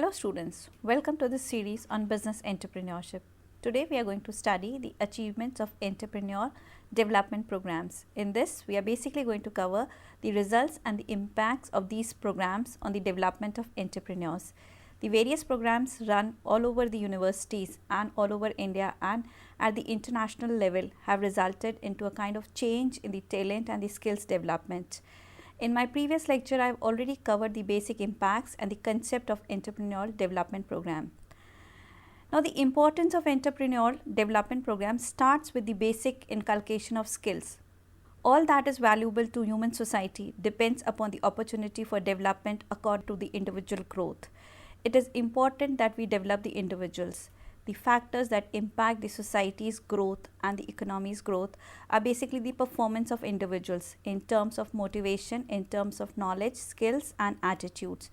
Hello students, welcome to this series on business entrepreneurship. Today we are going to study the achievements of entrepreneur development programs. In this, we are basically going to cover the results and the impacts of these programs on the development of entrepreneurs. The various programs run all over the universities and all over India and at the international level have resulted into a kind of change in the talent and the skills development. In my previous lecture, I have already covered the basic impacts and the concept of entrepreneurial development program. Now, the importance of entrepreneurial development program starts with the basic inculcation of skills. All that is valuable to human society depends upon the opportunity for development according to the individual growth. It is important that we develop the individuals. The factors that impact the society's growth and the economy's growth are basically the performance of individuals in terms of motivation, in terms of knowledge, skills and attitudes.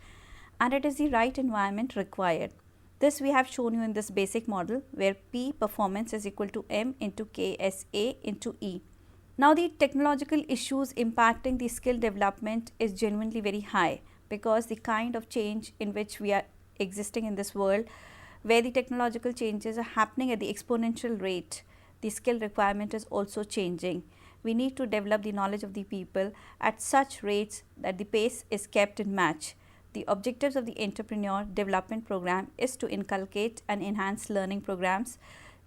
And it is the right environment required. This we have shown you in this basic model where P performance is equal to M into KSA into E. Now the technological issues impacting the skill development is genuinely very high because the kind of change in which we are existing in this world where the technological changes are happening at the exponential rate, the skill requirement is also changing. We need to develop the knowledge of the people at such rates that the pace is kept in match. The objectives of the entrepreneur development program is to inculcate and enhance learning programs,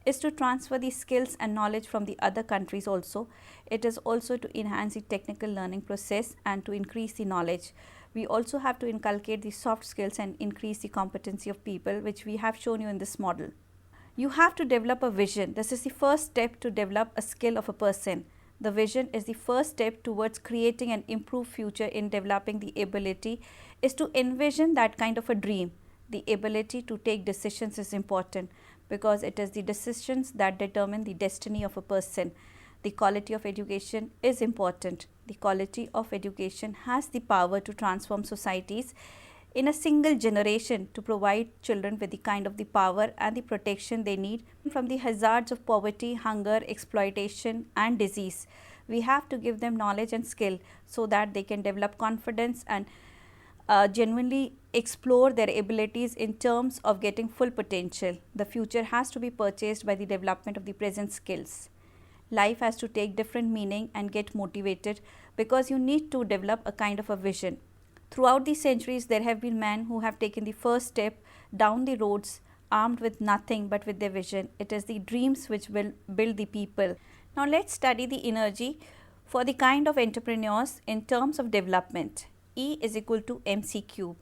is to transfer the skills and knowledge from the other countries also. It is also to enhance the technical learning process and to increase the knowledge. We also have to inculcate the soft skills and increase the competency of people, which we have shown you in this model. You have to develop a vision. This is the first step to develop a skill of a person. The vision is the first step towards creating an improved future. In developing the ability is to envision that kind of a dream. The ability to take decisions is important because it is the decisions that determine the destiny of a person. The quality of education is important. The quality of education has the power to transform societies in a single generation to provide children with the kind of the power and the protection they need from the hazards of poverty, hunger, exploitation and disease. We have to give them knowledge and skill so that they can develop confidence and genuinely explore their abilities in terms of getting full potential. The future has to be purchased by the development of the present skills. Life has to take different meaning and get motivated because you need to develop a kind of a vision. Throughout the centuries, there have been men who have taken the first step down the roads armed with nothing but with their vision. It is the dreams which will build the people. Now let's study the energy for the kind of entrepreneurs in terms of development. E is equal to mc cube.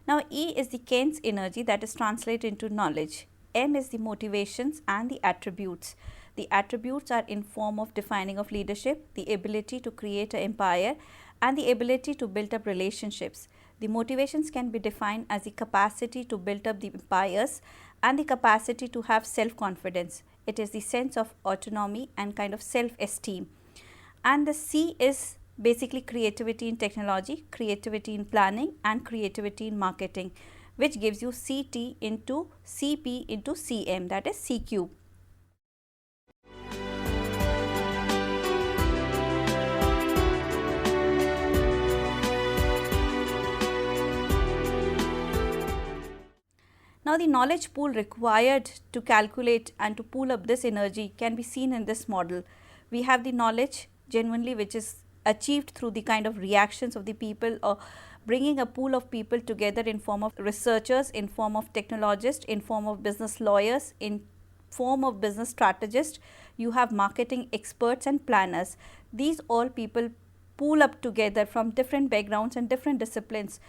Now E is the Kent's energy that is translated into knowledge. M is the motivations and the attributes. The attributes are in form of defining of leadership, the ability to create an empire and the ability to build up relationships. The motivations can be defined as the capacity to build up the empires and the capacity to have self-confidence. It is the sense of autonomy and kind of self-esteem. And the C is basically creativity in technology, creativity in planning and creativity in marketing, which gives you CT into CP into CM, that is C cube. Now the knowledge pool required to calculate and to pool up this energy can be seen in this model. We have the knowledge genuinely which is achieved through the kind of reactions of the people or bringing a pool of people together in form of researchers, in form of technologists, in form of business lawyers, in form of business strategists. You have marketing experts and planners. These all people pool up together from different backgrounds and different disciplines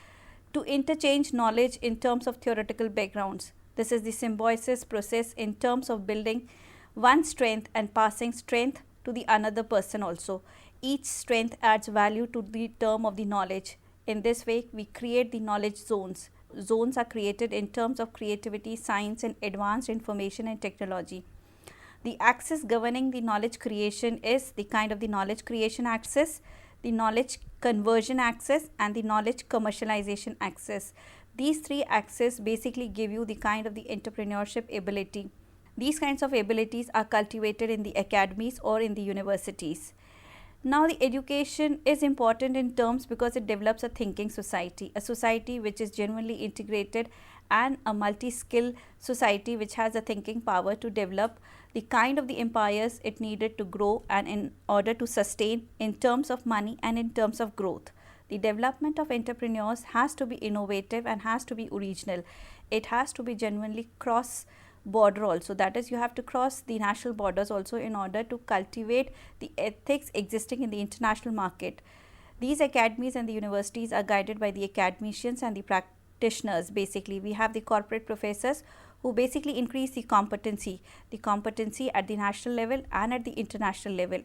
to interchange knowledge in terms of theoretical backgrounds. This is the symbiosis process in terms of building one strength and passing strength to the another person also. Each strength adds value to the term of the knowledge. In this way, we create the knowledge zones. Zones are created in terms of creativity, science and advanced information and technology. The axis governing the knowledge creation is the kind of the knowledge creation axis, the knowledge conversion axis and the knowledge commercialization axis. These three axes basically give you the kind of the entrepreneurship ability. These kinds of abilities are cultivated in the academies or in the universities. Now the education is important in terms because it develops a thinking society, a society which is genuinely integrated and a multi-skill society which has a thinking power to develop the kind of the empires it needed to grow and in order to sustain in terms of money and in terms of growth. The development of entrepreneurs has to be innovative and has to be original. It has to be genuinely cross border also, that is, you have to cross the national borders also in order to cultivate the ethics existing in the international market. These academies and the universities are guided by the academicians and the practitioners. Basically, we have the corporate professors who basically increase the competency at the national level and at the international level.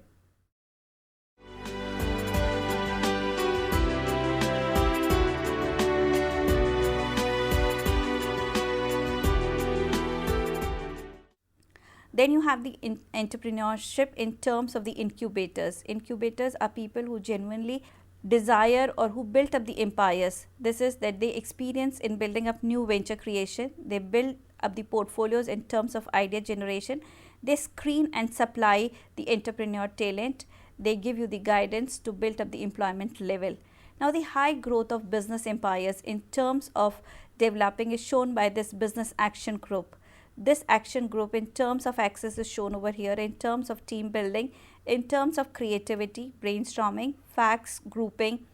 Then you have the entrepreneurship in terms of the incubators. Incubators are people who genuinely desire or who built up the empires. This is that they experience in building up new venture creation. They build up the portfolios in terms of idea generation. They screen and supply the entrepreneur talent. They give you the guidance to build up the employment level. Now, the high growth of business empires in terms of developing is shown by this business action group. This action group in terms of access is shown over here in terms of team building, in terms of creativity, brainstorming, facts, grouping,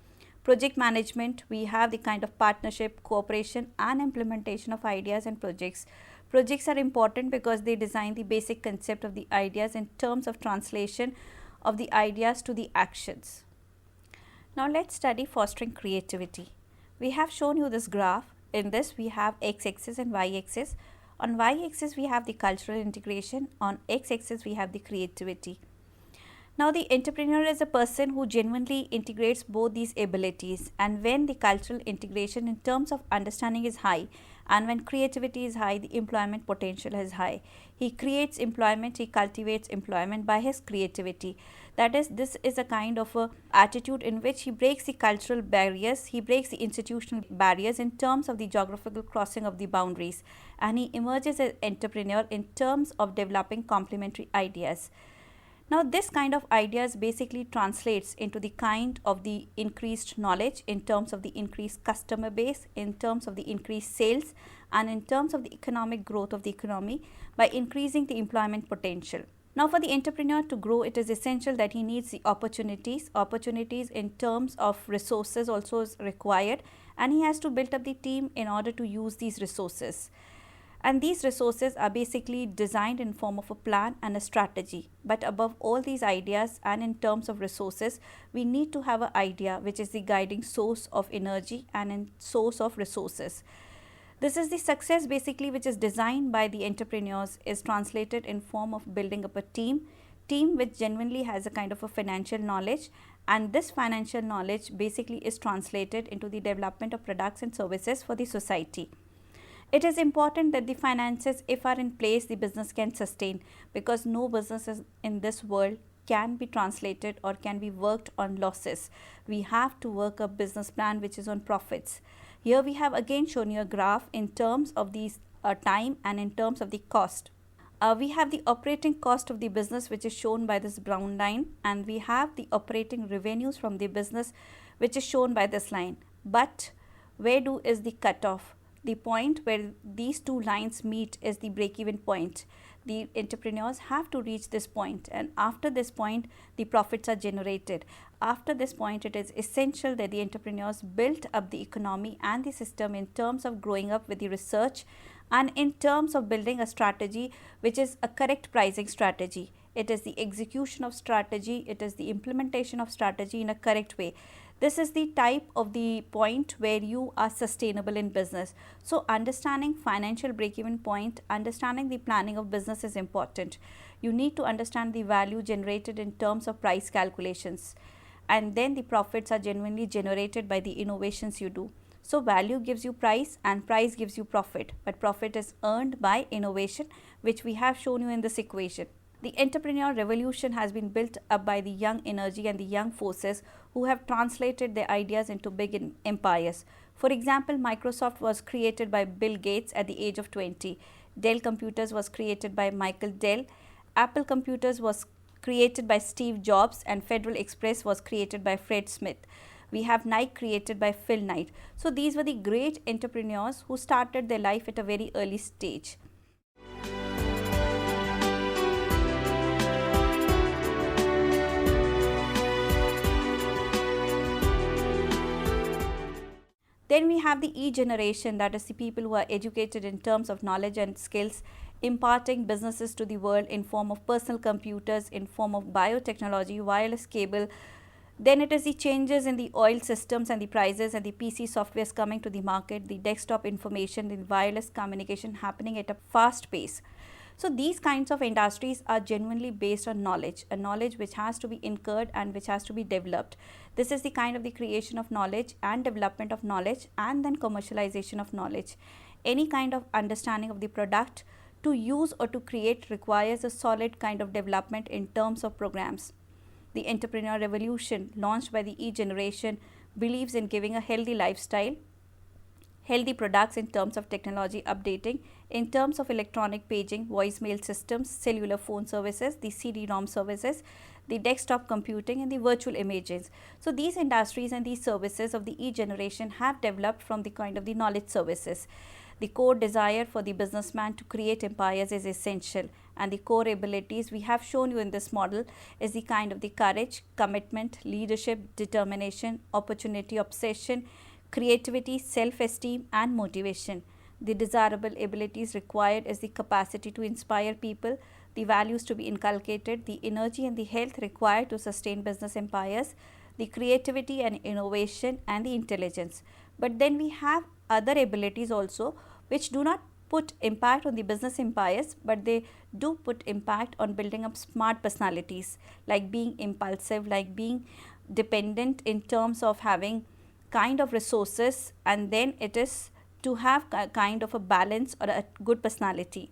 project management. We have the kind of partnership, cooperation and implementation of ideas and projects. Projects are important because they design the basic concept of the ideas in terms of translation of the ideas to the actions. Now, let's study fostering creativity. We have shown you this graph. In this, we have x-axis and y-axis. On y-axis, we have the cultural integration. On x-axis, we have the creativity. Now, the entrepreneur is a person who genuinely integrates both these abilities, and when the cultural integration in terms of understanding is high and when creativity is high, the employment potential is high. He creates employment, he cultivates employment by his creativity. That is, this is a kind of a attitude in which he breaks the cultural barriers, he breaks the institutional barriers in terms of the geographical crossing of the boundaries, and he emerges as an entrepreneur in terms of developing complementary ideas. Now, this kind of ideas basically translates into the kind of the increased knowledge in terms of the increased customer base, in terms of the increased sales, and in terms of the economic growth of the economy by increasing the employment potential. Now, for the entrepreneur to grow, it is essential that he needs the opportunities. Opportunities in terms of resources also is required, and he has to build up the team in order to use these resources. And these resources are basically designed in form of a plan and a strategy. But above all these ideas and in terms of resources, we need to have an idea which is the guiding source of energy and a source of resources. This is the success basically which is designed by the entrepreneurs, is translated in form of building up a team which genuinely has a kind of a financial knowledge, and this financial knowledge basically is translated into the development of products and services for the society. It is important that the finances, if are in place, the business can sustain, because no businesses in this world can be translated or can be worked on losses. We have to work a business plan which is on profits. Here we have again shown you a graph in terms of these time and in terms of the cost. We have the operating cost of the business which is shown by this brown line, and we have the operating revenues from the business which is shown by this line. But where is the cutoff? The point where these two lines meet is the break-even point. The entrepreneurs have to reach this point, and after this point, the profits are generated. After this point, it is essential that the entrepreneurs build up the economy and the system in terms of growing up with the research and in terms of building a strategy which is a correct pricing strategy. It is the execution of strategy, it is the implementation of strategy in a correct way. This is the type of the point where you are sustainable in business. So, understanding financial break-even point, understanding the planning of business is important. You need to understand the value generated in terms of price calculations, and then the profits are genuinely generated by the innovations you do. So, value gives you price and price gives you profit, but profit is earned by innovation, which we have shown you in this equation. The entrepreneur revolution has been built up by the young energy and the young forces who have translated their ideas into big empires. For example, Microsoft was created by Bill Gates at the age of 20. Dell Computers was created by Michael Dell. Apple Computers was created by Steve Jobs, and Federal Express was created by Fred Smith. We have Nike created by Phil Knight. So these were the great entrepreneurs who started their life at a very early stage. Then we have the E generation, that is the people who are educated in terms of knowledge and skills, imparting businesses to the world in form of personal computers, in form of biotechnology, wireless cable. Then it is the changes in the oil systems and the prices and the PC softwares coming to the market, the desktop information, the wireless communication happening at a fast pace. So these kinds of industries are genuinely based on knowledge, a knowledge which has to be incurred and which has to be developed. This is the kind of the creation of knowledge and development of knowledge and then commercialization of knowledge. Any kind of understanding of the product to use or to create requires a solid kind of development in terms of programs. The entrepreneur revolution launched by the E generation believes in giving a healthy lifestyle, healthy products in terms of technology updating, in terms of electronic paging, voicemail systems, cellular phone services, the CD-ROM services, the desktop computing and the virtual images. So these industries and these services of the E generation have developed from the kind of the knowledge services. The core desire for the businessman to create empires is essential, and the core abilities we have shown you in this model is the kind of the courage, commitment, leadership, determination, opportunity, obsession, creativity, self-esteem and motivation. The desirable abilities required is the capacity to inspire people, the values to be inculcated, the energy and the health required to sustain business empires, the creativity and innovation and the intelligence. But then we have other abilities also which do not put impact on the business empires, but they do put impact on building up smart personalities, like being impulsive, like being dependent in terms of having kind of resources, and then it is to have a kind of a balance or a good personality.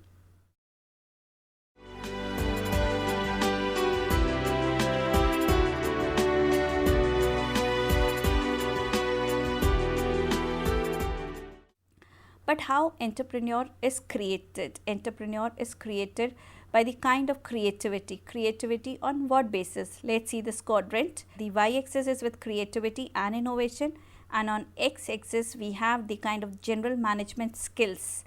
But how entrepreneur is created? Entrepreneur is created by the kind of creativity. Creativity on what basis? Let's see this quadrant. The y-axis is with creativity and innovation, and on x-axis we have the kind of general management skills.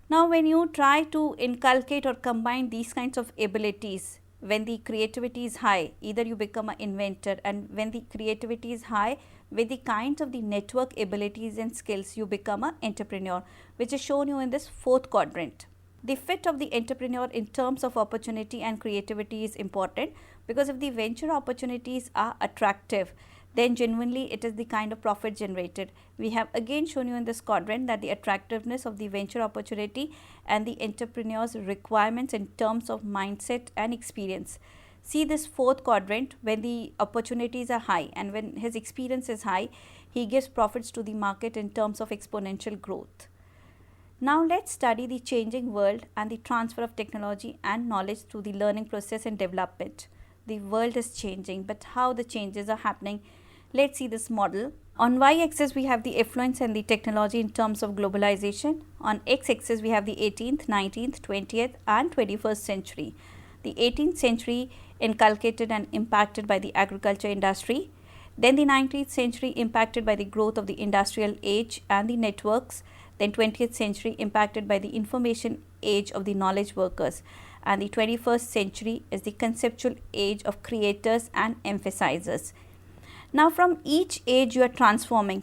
Now when you try to inculcate or combine these kinds of abilities, when the creativity is high, either you become an inventor, and when the creativity is high, with the kinds of the network abilities and skills, you become an entrepreneur, which is shown you in this fourth quadrant. The fit of the entrepreneur in terms of opportunity and creativity is important, because if the venture opportunities are attractive, then genuinely it is the kind of profit generated. We have again shown you in this quadrant that the attractiveness of the venture opportunity and the entrepreneur's requirements in terms of mindset and experience. See this fourth quadrant, when the opportunities are high and when his experience is high, he gives profits to the market in terms of exponential growth. Now let's study the changing world and the transfer of technology and knowledge through the learning process and development. The world is changing, but how the changes are happening? Let's see this model. On y-axis we have the affluence and the technology in terms of globalization. On x-axis we have the 18th, 19th, 20th and 21st century. The 18th century inculcated and impacted by the agriculture industry. Then the 19th century impacted by the growth of the industrial age and the networks. Then 20th century impacted by the information age of the knowledge workers. And the 21st century is the conceptual age of creators and emphasizers. Now from each age you are transforming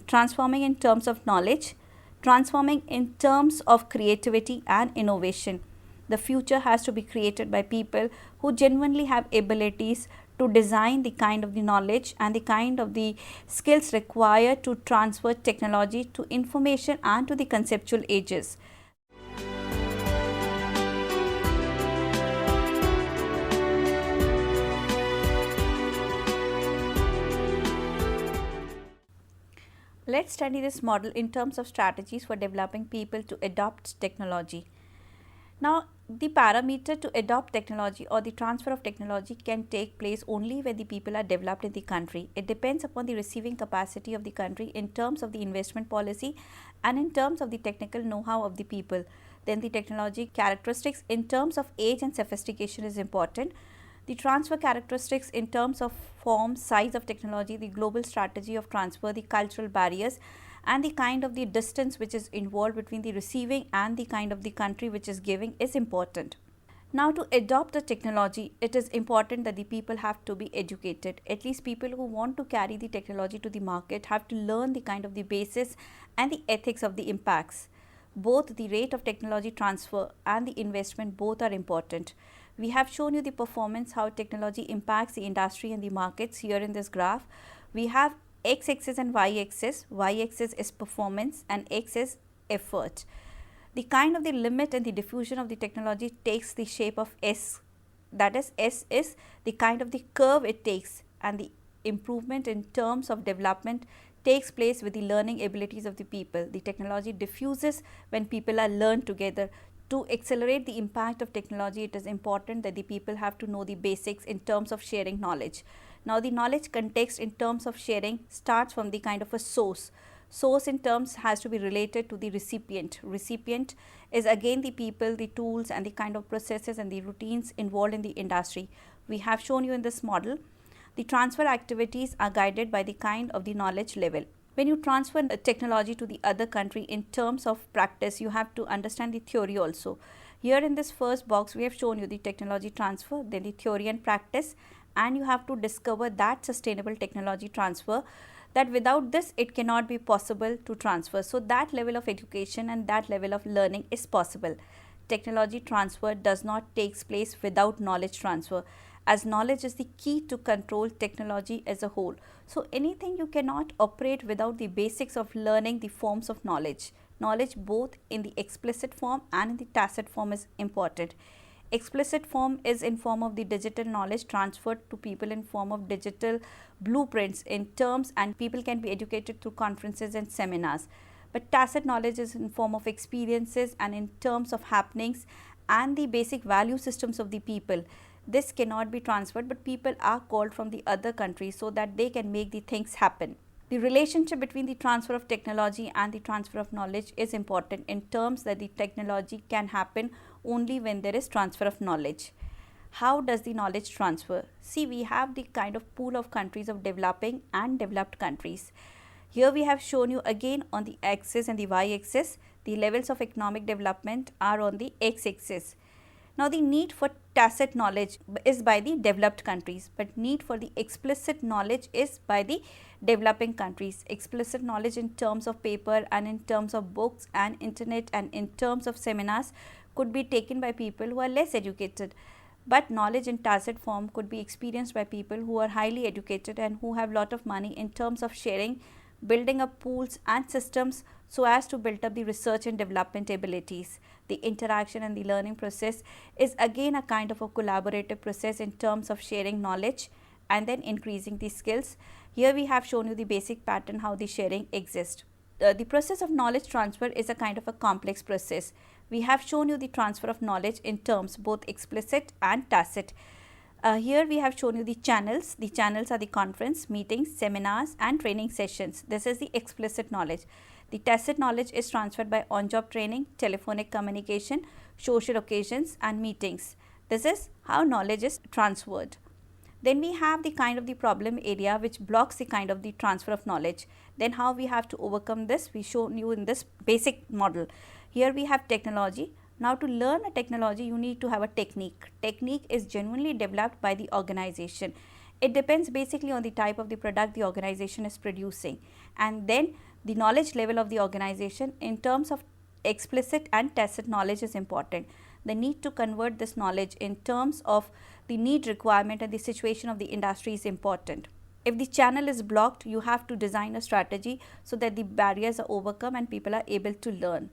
in terms of knowledge, transforming in terms of creativity and innovation. The future has to be created by people who genuinely have abilities to design the kind of the knowledge and the kind of the skills required to transfer technology to information and to the conceptual ages. Let's study this model in terms of strategies for developing people to adopt technology. Now, the parameter to adopt technology or the transfer of technology can take place only when the people are developed in the country. It depends upon the receiving capacity of the country in terms of the investment policy and in terms of the technical know-how of the people. Then the technology characteristics in terms of age and sophistication is important. The transfer characteristics in terms of form, size of technology, the global strategy of transfer, the cultural barriers, and the kind of the distance which is involved between the receiving and the kind of the country which is giving is important. Now, to adopt the technology, it is important that the people have to be educated. At least people who want to carry the technology to the market have to learn the kind of the basis and the ethics of the impacts. Both the rate of technology transfer and the investment both are important. We have shown you the performance, how technology impacts the industry and the markets here in this graph. We have x-axis and y-axis. Y-axis is performance and x is effort. The kind of the limit and the diffusion of the technology takes the shape of S. That is, S is the kind of the curve it takes, and the improvement in terms of development takes place with the learning abilities of the people. The technology diffuses when people are learned together. To accelerate the impact of technology, it is important that the people have to know the basics in terms of sharing knowledge. Now, the knowledge context in terms of sharing starts from the kind of a source. Source in terms has to be related to the recipient. Recipient is again the people, the tools, and the kind of processes and the routines involved in the industry. We have shown you in this model. The transfer activities are guided by the kind of the knowledge level. When you transfer technology to the other country in terms of practice, you have to understand the theory also. Here in this first box, we have shown you the technology transfer, then the theory and practice, and you have to discover that sustainable technology transfer, that without this it cannot be possible to transfer. So that level of education and that level of learning is possible. Technology transfer does not take place without knowledge transfer, as knowledge is the key to control technology as a whole. So anything you cannot operate without the basics of learning the forms of knowledge. Knowledge both in the explicit form and in the tacit form is important. Explicit form is in form of the digital knowledge transferred to people in form of digital blueprints in terms, and people can be educated through conferences and seminars. But tacit knowledge is in form of experiences and in terms of happenings and the basic value systems of the people. This cannot be transferred, but people are called from the other countries so that they can make the things happen. The relationship between the transfer of technology and the transfer of knowledge is important in terms that the technology can happen only when there is transfer of knowledge. How does the knowledge transfer? See, we have the kind of pool of countries of developing and developed countries. Here we have shown you again on the axis and the y-axis, the levels of economic development are on the x-axis. Now, the need for tacit knowledge is by the developed countries, but need for the explicit knowledge is by the developing countries. Explicit knowledge in terms of paper and in terms of books and internet and in terms of seminars could be taken by people who are less educated, but knowledge in tacit form could be experienced by people who are highly educated and who have lot of money in terms of sharing, building up pools and systems so as to build up the research and development abilities. The interaction and the learning process is again a kind of a collaborative process in terms of sharing knowledge and then increasing the skills. Here we have shown you the basic pattern how the sharing exists. The process of knowledge transfer is a kind of a complex process. We have shown you the transfer of knowledge in terms both explicit and tacit. Here we have shown you the channels. The channels are the conference, meetings, seminars and training sessions. This is the explicit knowledge. The tacit knowledge is transferred by on-job training, telephonic communication, social occasions and meetings. This is how knowledge is transferred. Then we have the kind of the problem area which blocks the kind of the transfer of knowledge. Then how we have to overcome this, we shown you in this basic model. Here we have technology. Now, to learn a technology, you need to have a technique. Technique is genuinely developed by the organization. It depends basically on the type of the product the organization is producing, and then the knowledge level of the organization in terms of explicit and tacit knowledge is important. The need to convert this knowledge in terms of the need requirement and the situation of the industry is important. If the channel is blocked, you have to design a strategy so that the barriers are overcome and people are able to learn.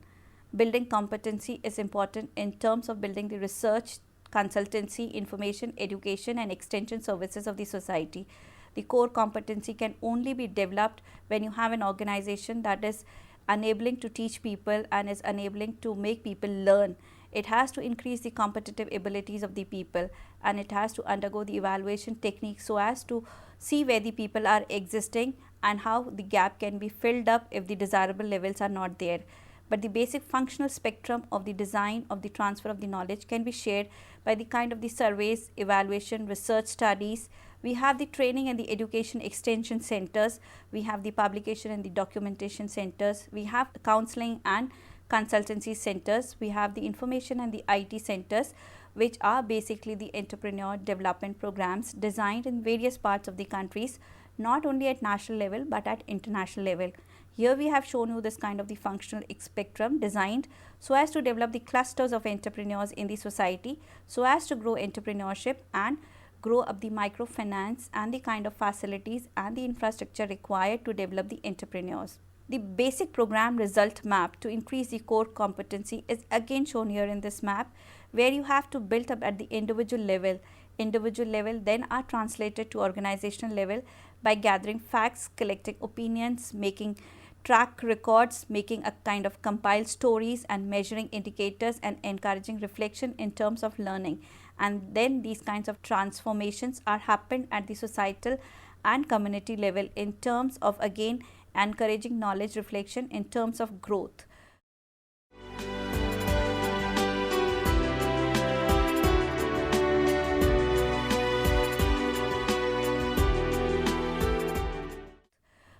Building competency is important in terms of building the research, consultancy, information, education and extension services of the society. The core competency can only be developed when you have an organization that is enabling to teach people and is enabling to make people learn. It has to increase the competitive abilities of the people, and it has to undergo the evaluation technique so as to see where the people are existing and how the gap can be filled up if the desirable levels are not there. but the basic functional spectrum of the design of the transfer of the knowledge can be shared by the kind of the surveys, evaluation, research studies. We have the training and the education extension centers, we have the publication and the documentation centers, we have counseling and consultancy centers, we have the information and the IT centers, which are basically the entrepreneur development programs designed in various parts of the countries, not only at national level but at international level. Here we have shown you this kind of the functional spectrum designed so as to develop the clusters of entrepreneurs in the society, so as to grow entrepreneurship and grow up the microfinance and the kind of facilities and the infrastructure required to develop the entrepreneurs. The basic program result map to increase the core competency is again shown here in this map, where you have to build up at the individual level. Individual level then are translated to organizational level by gathering facts, collecting opinions, making track records, making a kind of compiled stories and measuring indicators and encouraging reflection in terms of learning. And then these kinds of transformations are happened at the societal and community level in terms of again encouraging knowledge reflection in terms of growth.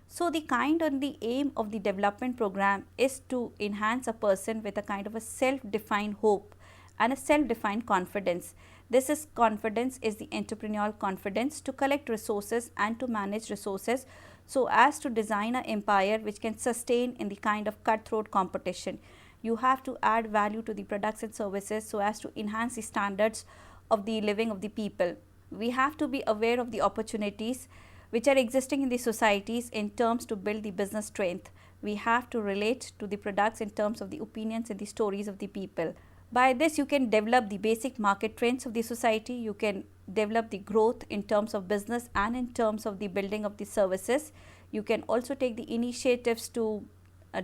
So the kind and the aim of the development program is to enhance a person with a kind of a self-defined hope and a self-defined confidence. This is confidence is the entrepreneurial confidence to collect resources and to manage resources so as to design an empire which can sustain in the kind of cutthroat competition. You have to add value to the products and services so as to enhance the standards of the living of the people. We have to be aware of the opportunities which are existing in the societies in terms to build the business strength. We have to relate to the products in terms of the opinions and the stories of the people. By this you can develop the basic market trends of the society, you can develop the growth in terms of business and in terms of the building of the services. You can also take the initiatives to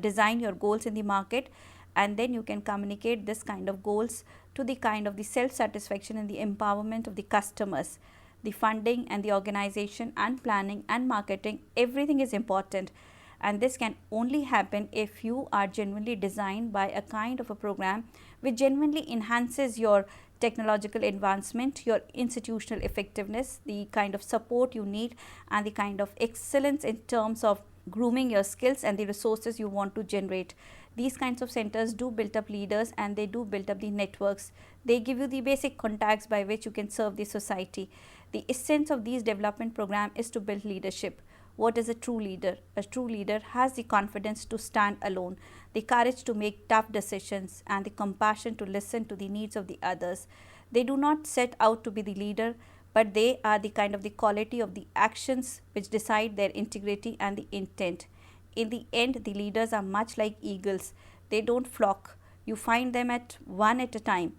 design your goals in the market, and then you can communicate this kind of goals to the kind of the self-satisfaction and the empowerment of the customers. The funding and the organization and planning and marketing, everything is important, and this can only happen if you are genuinely designed by a kind of a program which genuinely enhances your technological advancement, your institutional effectiveness, the kind of support you need and the kind of excellence in terms of grooming your skills and the resources you want to generate. These kinds of centers do build up leaders and they do build up the networks. They give you the basic contacts by which you can serve the society. The essence of these development program is to build leadership. What is a true leader? A true leader has the confidence to stand alone, the courage to make tough decisions and the compassion to listen to the needs of the others. They do not set out to be the leader, but they are the kind of the quality of the actions which decide their integrity and the intent. In the end, the leaders are much like eagles. They don't flock. You find them at one at a time.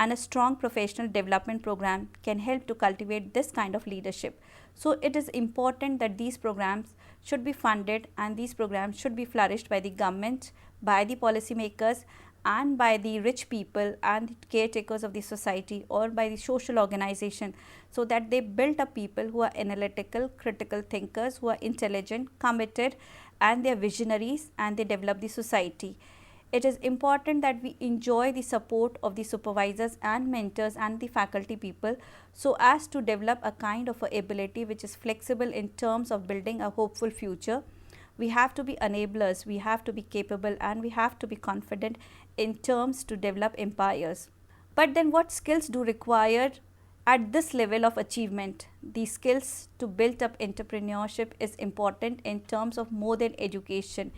And a strong professional development program can help to cultivate this kind of leadership. So it is important that these programs should be funded and these programs should be flourished by the government, by the policymakers and by the rich people and the caretakers of the society or by the social organization, so that they build up people who are analytical, critical thinkers, who are intelligent, committed and they are visionaries and they develop the society. It is important that we enjoy the support of the supervisors and mentors and the faculty people so as to develop a kind of a ability which is flexible in terms of building a hopeful future. We have to be enablers, we have to be capable and we have to be confident in terms to develop empires. But then what skills do require at this level of achievement? The skills to build up entrepreneurship is important in terms of more than education.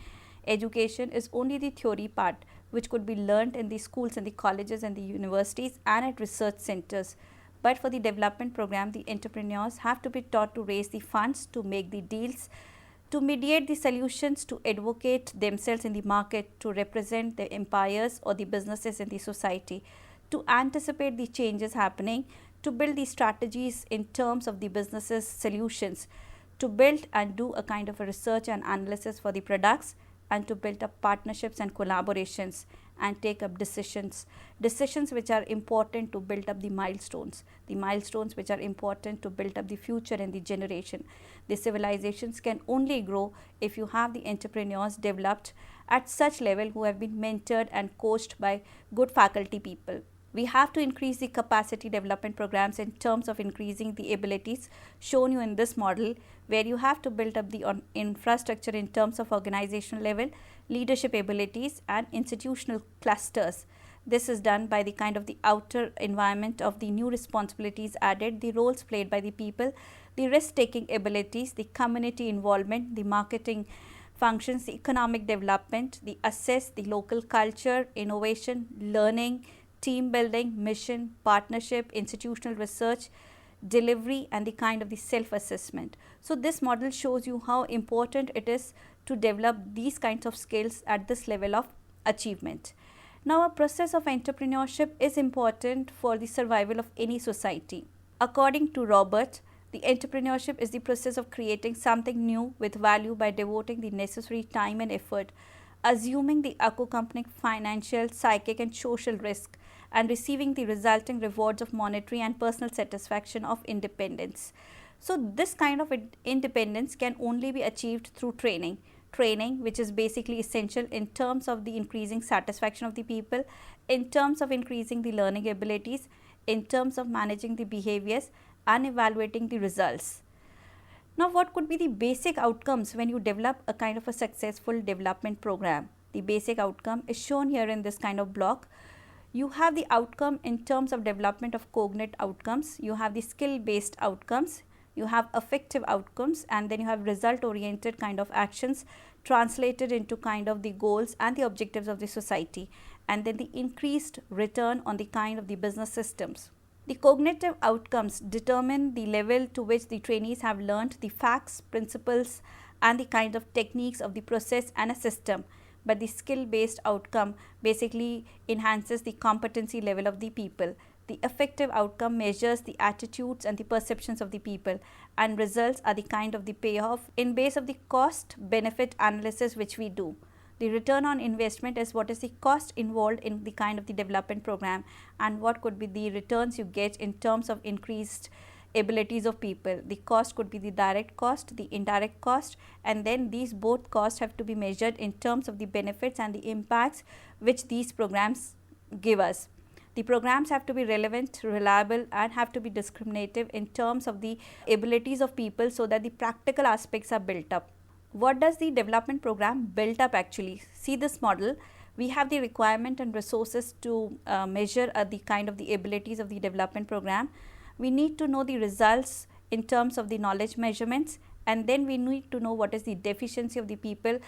Education is only the theory part which could be learned in the schools and the colleges and the universities and at research centers. But for the development program, the entrepreneurs have to be taught to raise the funds, to make the deals, to mediate the solutions, to advocate themselves in the market, to represent the empires or the businesses in the society, to anticipate the changes happening, to build the strategies in terms of the businesses solutions, to build and do a kind of a research and analysis for the products, and to build up partnerships and collaborations and take up decisions which are important to build up the milestones which are important to build up the future and the generation. The civilizations can only grow if you have the entrepreneurs developed at such level who have been mentored and coached by good faculty people. We have to increase the capacity development programs in terms of increasing the abilities shown you in this model, where you have to build up the infrastructure in terms of organizational level, leadership abilities and institutional clusters. This is done by the kind of the outer environment of the new responsibilities added, the roles played by the people, the risk taking abilities, the community involvement, the marketing functions, the economic development, the assess, the local culture, innovation, learning, team building, mission, partnership, institutional research, delivery and the kind of the self-assessment. So this model shows you how important it is to develop these kinds of skills at this level of achievement. Now, a process of entrepreneurship is important for the survival of any society. According to Robert, the entrepreneurship is the process of creating something new with value by devoting the necessary time and effort, assuming the accompanying financial, psychic and social risk, and receiving the resulting rewards of monetary and personal satisfaction of independence. So this kind of independence can only be achieved through training. Training which is basically essential in terms of the increasing satisfaction of the people, in terms of increasing the learning abilities, in terms of managing the behaviors and evaluating the results. Now, what could be the basic outcomes when you develop a kind of a successful development program? The basic outcome is shown here in this kind of block. You have the outcome in terms of development of cognate outcomes, you have the skill based outcomes, you have affective outcomes, and then you have result oriented kind of actions translated into kind of the goals and the objectives of the society, and then the increased return on the kind of the business systems. The cognitive outcomes determine the level to which the trainees have learned the facts, principles and the kind of techniques of the process and a system, but the skill based outcome basically enhances the competency level of the people. The effective outcome measures the attitudes and the perceptions of the people, and results are the kind of the payoff in base of the cost benefit analysis which we do. The return on investment is what is the cost involved in the kind of the development program, and what could be the returns you get in terms of increased abilities of people. The cost could be the direct cost, the indirect cost, and then these both costs have to be measured in terms of the benefits and the impacts which these programs give us. The programs have to be relevant, reliable and have to be discriminative in terms of the abilities of people, so that the practical aspects are built up. What does the development program build up actually? See this model. We have the requirement and resources to measure the kind of the abilities of the development program. We need to know the results in terms of the knowledge measurements, and then we need to know what is the deficiency of the people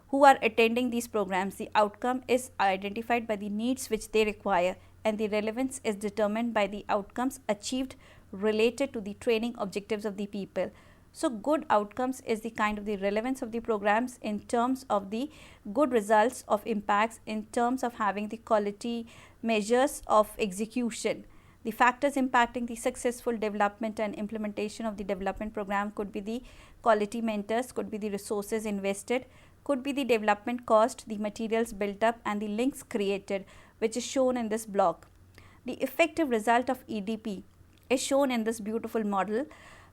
who are attending these programs. The outcome is identified by the needs which they require, and the relevance is determined by the outcomes achieved related to the training objectives of the people. So good outcomes is the kind of the relevance of the programs in terms of the good results of impacts, in terms of having the quality measures of execution. The factors impacting the successful development and implementation of the development program could be the quality mentors, could be the resources invested, could be the development cost, the materials built up and the links created, which is shown in this block. The effective result of EDP is shown in this beautiful model.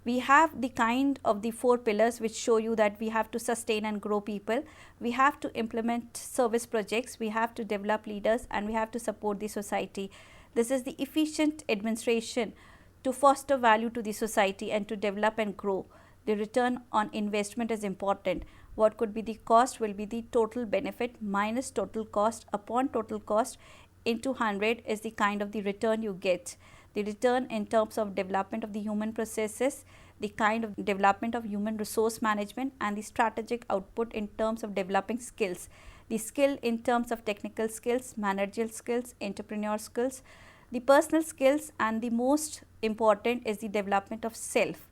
We have the kind of the 4 pillars which show you that we have to sustain and grow people, we have to implement service projects, we have to develop leaders, and we have to support the society. This is the efficient administration to foster value to the society and to develop and grow. The return on investment is important. What could be the cost will be the total benefit minus total cost upon total cost into 100 is the kind of the return you get. The return in terms of development of the human processes, the kind of development of human resource management, and the strategic output in terms of developing skills. The skill in terms of technical skills, managerial skills, entrepreneur skills, the personal skills, and the most important is the development of self.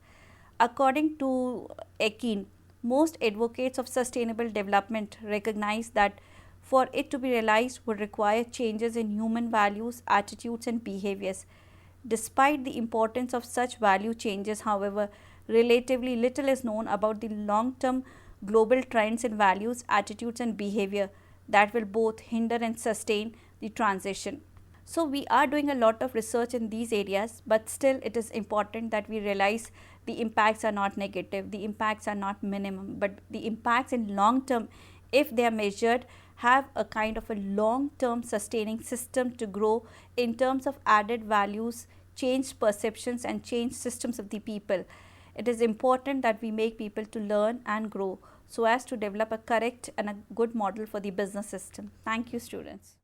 According to Ekin, most advocates of sustainable development recognize that for it to be realized would require changes in human values, attitudes and behaviors. Despite the importance of such value changes, however, relatively little is known about the long-term global trends in values, attitudes and behavior that will both hinder and sustain the transition. So we are doing a lot of research in these areas, but still it is important that we realize the impacts are not negative, the impacts are not minimum, but the impacts in long term, if they are measured have a kind of a long-term sustaining system to grow in terms of added values, changed perceptions and changed systems of the people. It is important that we make people to learn and grow so as to develop a correct and a good model for the business system. Thank you, students.